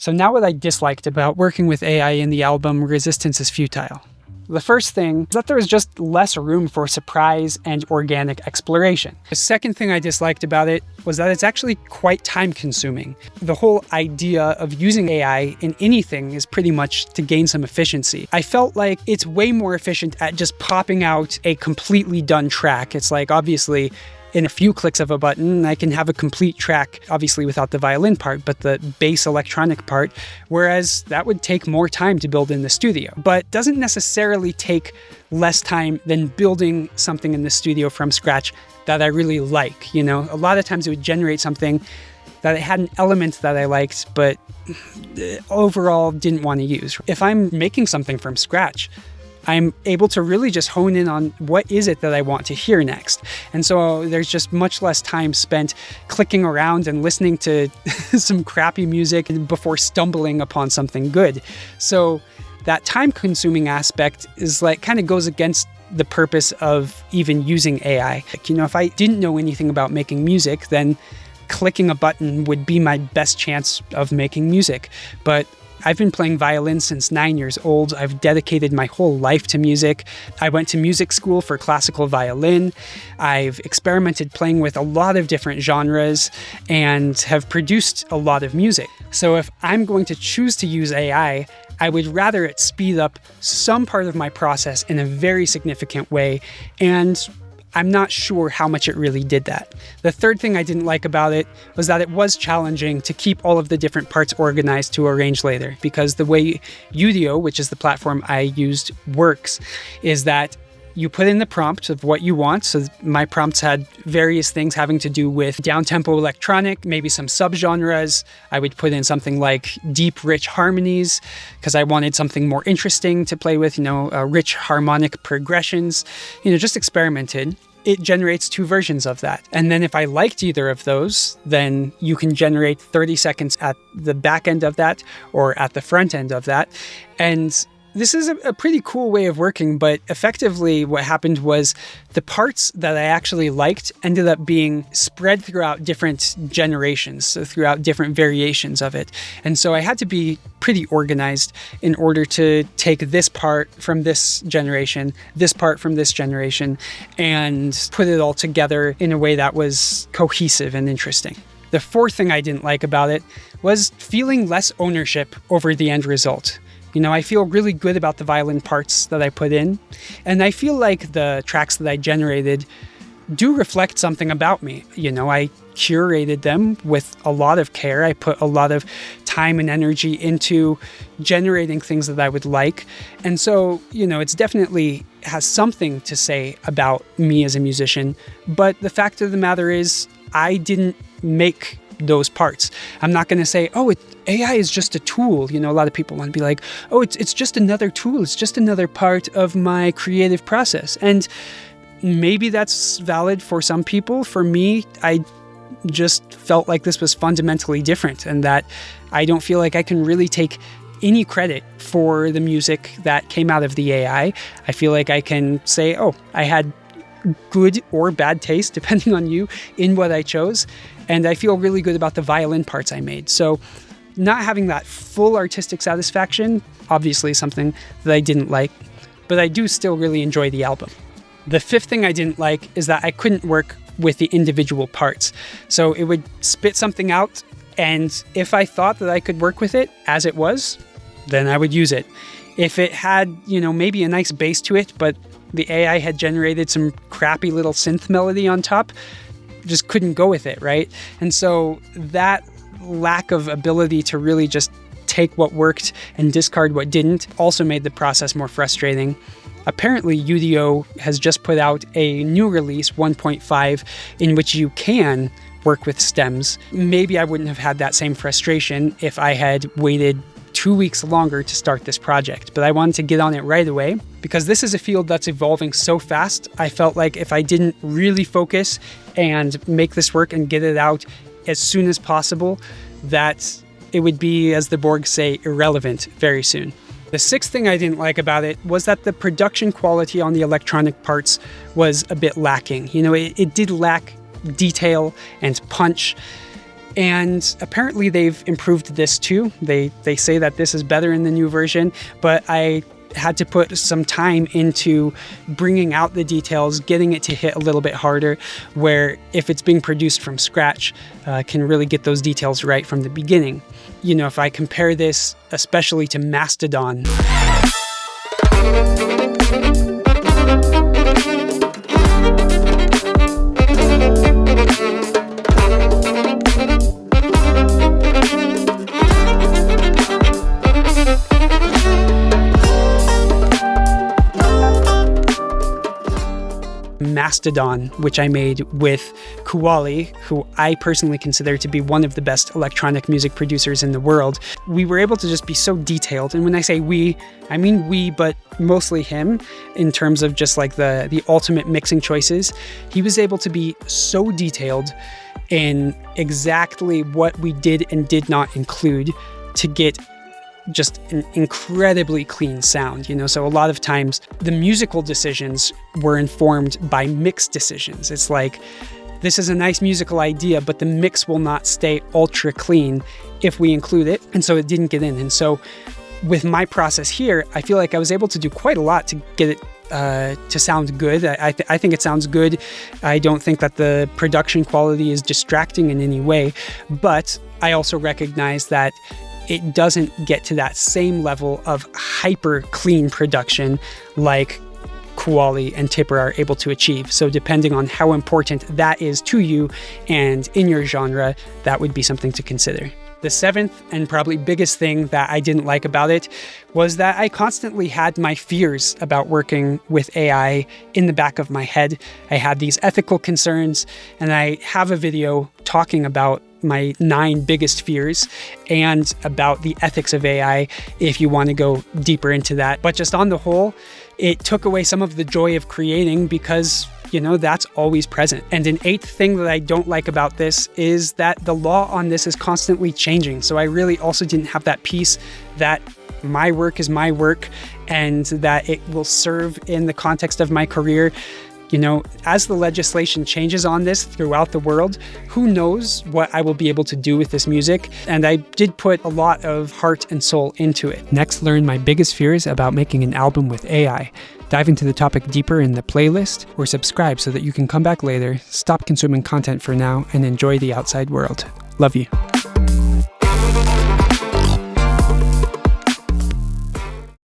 So now what I disliked about working with AI in the album Resistance is Futile. The first thing is that there was just less room for surprise and organic exploration. The second thing I disliked about it was that it's actually quite time-consuming. The whole idea of using AI in anything is pretty much to gain some efficiency. I felt like it's way more efficient at just popping out a completely done track. It's like, obviously, in a few clicks of a button, I can have a complete track, obviously without the violin part, but the bass electronic part, whereas that would take more time to build in the studio. But doesn't necessarily take less time than building something in the studio from scratch that I really like. You know, a lot of times it would generate something that it had an element that I liked, but overall didn't want to use. If I'm making something from scratch, I'm able to really just hone in on what is it that I want to hear next. And so there's just much less time spent clicking around and listening to some crappy music before stumbling upon something good. So that time-consuming aspect is like kind of goes against the purpose of even using AI. Like, you know, if I didn't know anything about making music, then clicking a button would be my best chance of making music. But I've been playing violin since 9 years old. I've dedicated my whole life to music. I went to music school for classical violin. I've experimented playing with a lot of different genres and have produced a lot of music. So if I'm going to choose to use AI, I would rather it speed up some part of my process in a very significant way, and I'm not sure how much it really did that. The third thing I didn't like about it was that it was challenging to keep all of the different parts organized to arrange later, because the way Udio, which is the platform I used, works is that you put in the prompt of what you want. So my prompts had various things having to do with down-tempo electronic, maybe some subgenres. I would put in something like deep, rich harmonies because I wanted something more interesting to play with, rich harmonic progressions, just experimented. It generates 2 versions of that. And then if I liked either of those, then you can generate 30 seconds at the back end of that or at the front end of that. And this is a pretty cool way of working, but effectively what happened was the parts that I actually liked ended up being spread throughout different generations, so throughout different variations of it. And so I had to be pretty organized in order to take this part from this generation, this part from this generation, and put it all together in a way that was cohesive and interesting. The fourth thing I didn't like about it was feeling less ownership over the end result. I feel really good about the violin parts that I put in, and I feel like the tracks that I generated do reflect something about me. I curated them with a lot of care. I put a lot of time and energy into generating things that I would like. And so, it's definitely has something to say about me as a musician. But the fact of the matter is, I didn't make those parts. I'm not going to say, AI is just a tool. A lot of people want to be like, it's just another tool. It's just another part of my creative process. And maybe that's valid for some people. For me, I just felt like this was fundamentally different, and that I don't feel like I can really take any credit for the music that came out of the AI. I feel like I can say, I had good or bad taste, depending on you, in what I chose. And I feel really good about the violin parts I made. So not having that full artistic satisfaction, obviously something that I didn't like, but I do still really enjoy the album. The fifth thing I didn't like is that I couldn't work with the individual parts. So it would spit something out, and if I thought that I could work with it as it was, then I would use it. If it had, maybe a nice bass to it, but the AI had generated some crappy little synth melody on top, just couldn't go with it, right? And so that lack of ability to really just take what worked and discard what didn't also made the process more frustrating. Apparently, Udio has just put out a new release, 1.5, in which you can work with stems. Maybe I wouldn't have had that same frustration if I had waited 2 weeks longer to start this project, but I wanted to get on it right away because this is a field that's evolving so fast. I felt like if I didn't really focus and make this work and get it out as soon as possible, that it would be, as the Borg say, irrelevant very soon. The sixth thing I didn't like about it was that the production quality on the electronic parts was a bit lacking. It did lack detail and punch. And apparently they've improved this too. They say that this is better in the new version, but I had to put some time into bringing out the details, getting it to hit a little bit harder, where if it's being produced from scratch, can really get those details right from the beginning. You know, if I compare this especially to Mastodon, Mastodon, which I made with Futile, who I personally consider to be one of the best electronic music producers in the world. We were able to just be so detailed. And when I say we, I mean we, but mostly him, in terms of just like the ultimate mixing choices. He was able to be so detailed in exactly what we did and did not include to get just an incredibly clean sound, you know? So a lot of times the musical decisions were informed by mix decisions. It's like, this is a nice musical idea, but the mix will not stay ultra clean if we include it. And so it didn't get in. And so with my process here, I feel like I was able to do quite a lot to get it to sound good. I think it sounds good. I don't think that the production quality is distracting in any way, but I also recognize that it doesn't get to that same level of hyper clean production like Futile and Tipper are able to achieve. So depending on how important that is to you and in your genre, that would be something to consider. The seventh and probably biggest thing that I didn't like about it was that I constantly had my fears about working with AI in the back of my head. I had these ethical concerns, and I have a video talking about my 9 biggest fears and about the ethics of AI if you want to go deeper into that. But just on the whole, it took away some of the joy of creating because, you know, that's always present. And an 8th thing that I don't like about this is that the law on this is constantly changing. So I really also didn't have that peace that my work is my work and that it will serve in the context of my career. You know, as the legislation changes on this throughout the world, who knows what I will be able to do with this music. And I did put a lot of heart and soul into it. Next, learn my biggest fears about making an album with AI. Dive into the topic deeper in the playlist, or subscribe so that you can come back later, stop consuming content for now, and enjoy the outside world. Love you.